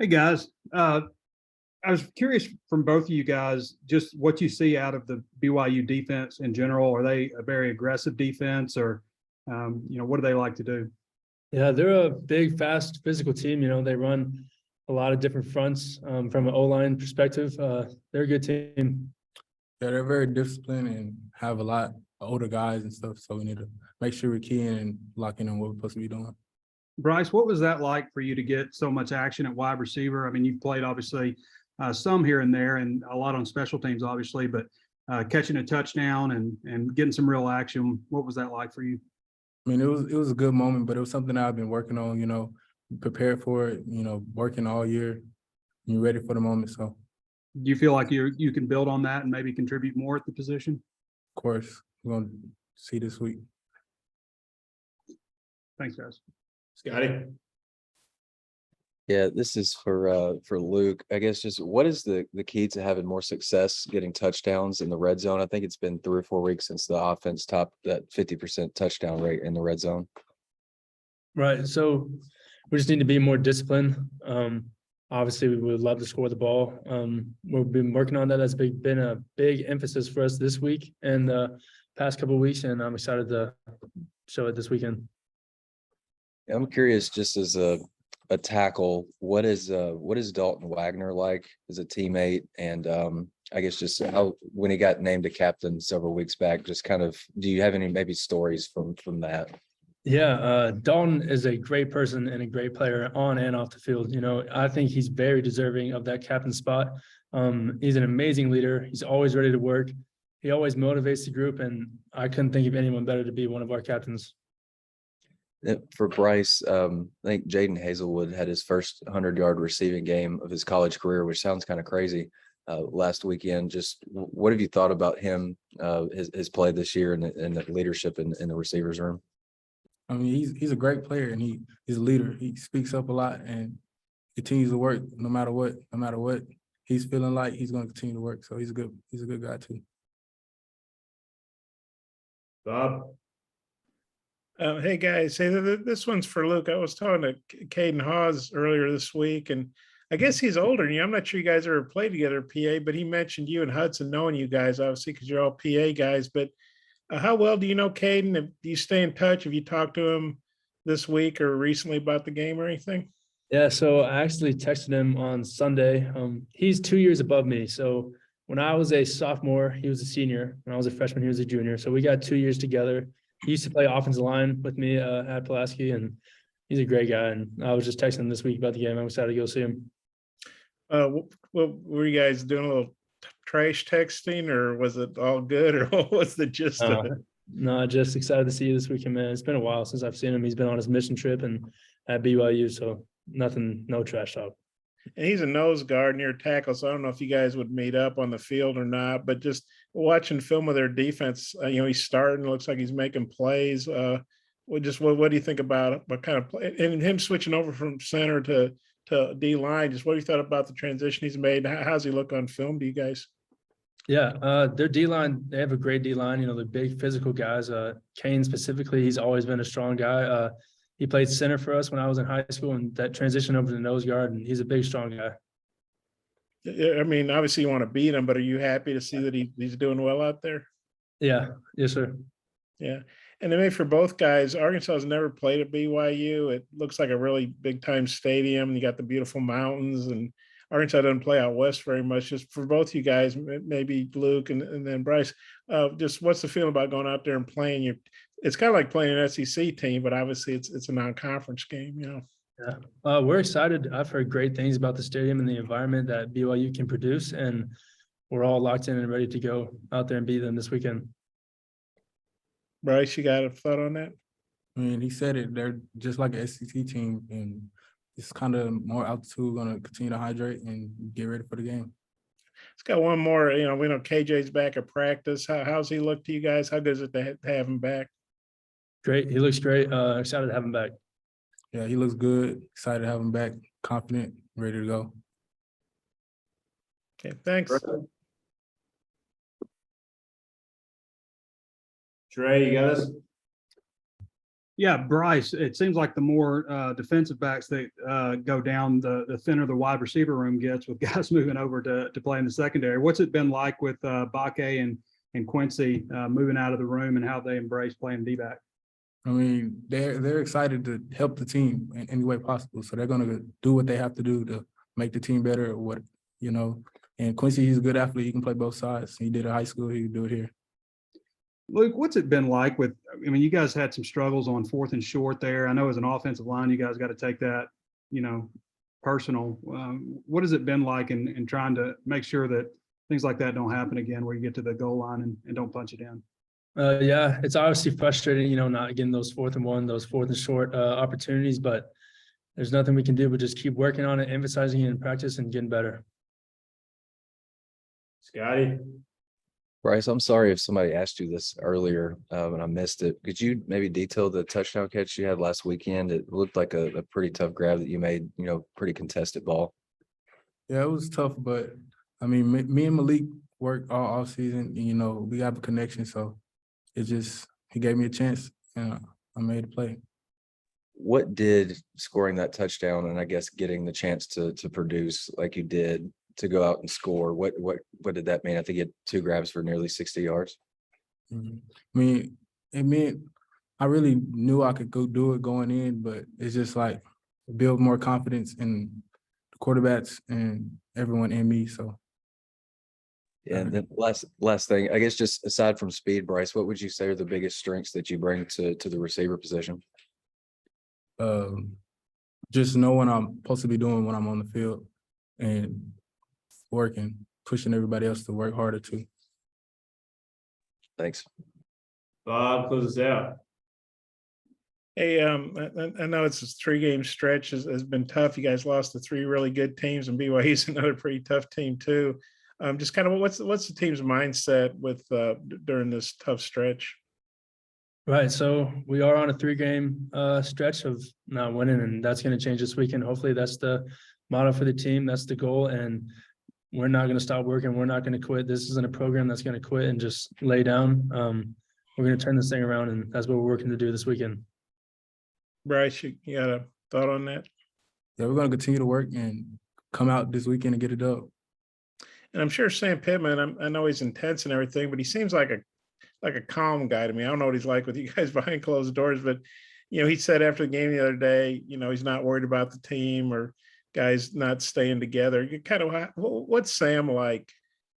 Hey guys, I was curious from both of you guys, just what you see out of the BYU defense in general. Are they a very aggressive defense, or what do they like to do? Yeah, they're a big, fast, physical team. They run a lot of different fronts from an O-line perspective. They're a good team. Yeah, they're very disciplined and have a lot of older guys and stuff. So we need to make sure we're keying and locking in what we're supposed to be doing. Bryce, what was that like for you to get so much action at wide receiver? I mean, you've played obviously some here and there, and a lot on special teams, obviously, but catching a touchdown and getting some real action. What was that like for you? I mean, it was a good moment, but it was something that I've been working on. Prepared for it. Working all year. And ready for the moment. So, Do you feel like you can build on that and maybe contribute more at the position? of course, we're gonna see this week. Thanks, guys. Scotty. Yeah, this is for Luke. I guess just what is the key to having more success getting touchdowns in the red zone? I think it's been 3 or 4 weeks since the offense topped that 50% touchdown rate in the red zone. Right. So we just need to be more disciplined. Obviously, we would love to score the ball. We've been working on that. That's been a big emphasis for us this week and the past couple of weeks, and I'm excited to show it this weekend. I'm curious, just as a tackle, what is Dalton Wagner like as a teammate? And I guess just how, when he got named a captain several weeks back, just kind of, do you have any maybe stories from that? Yeah, Dalton is a great person and a great player on and off the field. I think he's very deserving of that captain spot. He's an amazing leader. He's always ready to work. He always motivates the group, and I couldn't think of anyone better to be one of our captains. For Bryce, I think Jaden Hazelwood had his first 100-yard receiving game of his college career, which sounds kind of crazy. Last weekend, just what have you thought about him, his play this year, and the leadership in the receivers room? I mean, he's a great player and he's a leader. He speaks up a lot and continues to work no matter what. No matter what he's feeling like, he's going to continue to work. So he's a good guy too. Bob. Hey guys, this one's for Luke. I was talking to Caden Hawes earlier this week, and I guess he's older than you. I'm not sure you guys ever played together, PA, but he mentioned you and Hudson knowing you guys, obviously, because you're all PA guys. But how well do you know Caden? Do you stay in touch? Have you talked to him this week or recently about the game or anything? Yeah, so I actually texted him on Sunday. He's 2 years above me. So when I was a sophomore, he was a senior. When I was a freshman, he was a junior. So we got 2 years together. He used to play offensive line with me at Pulaski, and he's a great guy. And I was just texting him this week about the game. I'm excited to go see him. What were you guys doing? A little trash texting, or was it all good, or what was the gist of it? No, just excited to see you this weekend, man. It's been a while since I've seen him. He's been on his mission trip and at BYU, so nothing, no trash talk. And he's a nose guard near tackle, so I don't know if you guys would meet up on the field or not, but just watching film of their defense, he's starting, looks like he's making plays. What do you think about it? What kind of play, and him switching over from center to D-line, just what do you thought about the transition he's made? How's he look on film to you guys? Yeah, their D-line, they have a great D-line. They're big physical guys. Kane specifically, he's always been a strong guy. He played center for us when I was in high school, and that transition over to nose guard, and he's a big, strong guy. I mean, obviously you want to beat him, but are you happy to see that he's doing well out there? Yeah, yes, sir. Yeah. And then maybe for both guys, Arkansas has never played at BYU. It looks like a really big time stadium. You got the beautiful mountains, and Arkansas doesn't play out west very much. Just for both you guys, maybe Luke and then Bryce, just what's the feeling about going out there and playing? It's kind of like playing an SEC team, but obviously it's a non-conference game, Yeah, we're excited. I've heard great things about the stadium and the environment that BYU can produce, and we're all locked in and ready to go out there and beat them this weekend. Bryce, you got a thought on that? I mean, he said it. They're just like an SEC team, and it's kind of more altitude. Going to continue to hydrate and get ready for the game. It's got one more. We know KJ's back at practice. How's he look to you guys? How good is it to have him back? Great. He looks great. Excited to have him back. Yeah, he looks good. Excited to have him back. Confident, ready to go. Okay, thanks. Trey, you got us? Yeah, Bryce, it seems like the more defensive backs that go down, the thinner the wide receiver room gets with guys moving over to play in the secondary. What's it been like with Bakke and Quincy moving out of the room and how they embrace playing D-back? I mean, they're excited to help the team in any way possible. So they're gonna do what they have to do to make the team better. And Quincy, he's a good athlete. He can play both sides. He did it in high school. He can do it here. Luke, what's it been like with, I mean, you guys had some struggles on 4th and short there. I know as an offensive line, you guys got to take that, personal. What has it been like in trying to make sure that things like that don't happen again, where you get to the goal line and don't punch it in? Yeah, it's obviously frustrating, not getting those 4th and 1, those 4th and short opportunities, but there's nothing we can do but just keep working on it, emphasizing it in practice and getting better. Scotty. Bryce, I'm sorry if somebody asked you this earlier and I missed it. Could you maybe detail the touchdown catch you had last weekend? It looked like a pretty tough grab that you made, pretty contested ball. Yeah, it was tough, but I mean, me and Malik worked all season. And, we have a connection, so he gave me a chance and I made a play. What did scoring that touchdown and I guess getting the chance to produce like you did to go out and score, what did that mean? I think you had 2 grabs for nearly 60 yards. Mm-hmm. I mean, it meant I really knew I could go do it going in, but it's just like build more confidence in the quarterbacks and everyone in me. So. And then last thing, I guess just aside from speed, Bryce, what would you say are the biggest strengths that you bring to the receiver position? Just know what I'm supposed to be doing when I'm on the field and working, pushing everybody else to work harder too. Thanks. Bob, close us out. Hey, I know it's a 3-game stretch has been tough. You guys lost to 3 really good teams, and BYU's another pretty tough team too. Just kind of what's the team's mindset with during this tough stretch? Right. So we are on a 3-game stretch of not winning, and that's going to change this weekend. Hopefully that's the motto for the team. That's the goal. And we're not going to stop working. We're not going to quit. This isn't a program that's going to quit and just lay down. We're going to turn this thing around, and that's what we're working to do this weekend. Bryce, you got a thought on that? Yeah, we're going to continue to work and come out this weekend and get it done. And I'm sure Sam Pittman, I know he's intense and everything, but he seems like a calm guy to me. I don't know what he's like with you guys behind closed doors, but he said after the game the other day, he's not worried about the team or guys not staying together. You kind of, what's Sam like?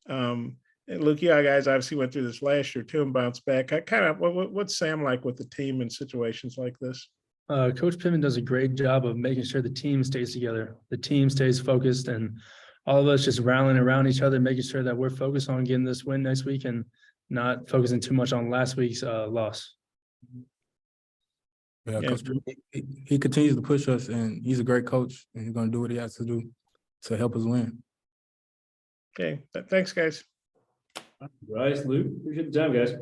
And Luke, guys obviously went through this last year too and bounced back. What's Sam like with the team in situations like this? Coach Pittman does a great job of making sure the team stays together. The team stays focused, and all of us just rallying around each other, making sure that we're focused on getting this win next week and not focusing too much on last week's loss. Yeah, Coach, he continues to push us, and he's a great coach, and he's going to do what he has to do to help us win. Okay, thanks, guys. Bryce, Luke, appreciate the time, guys.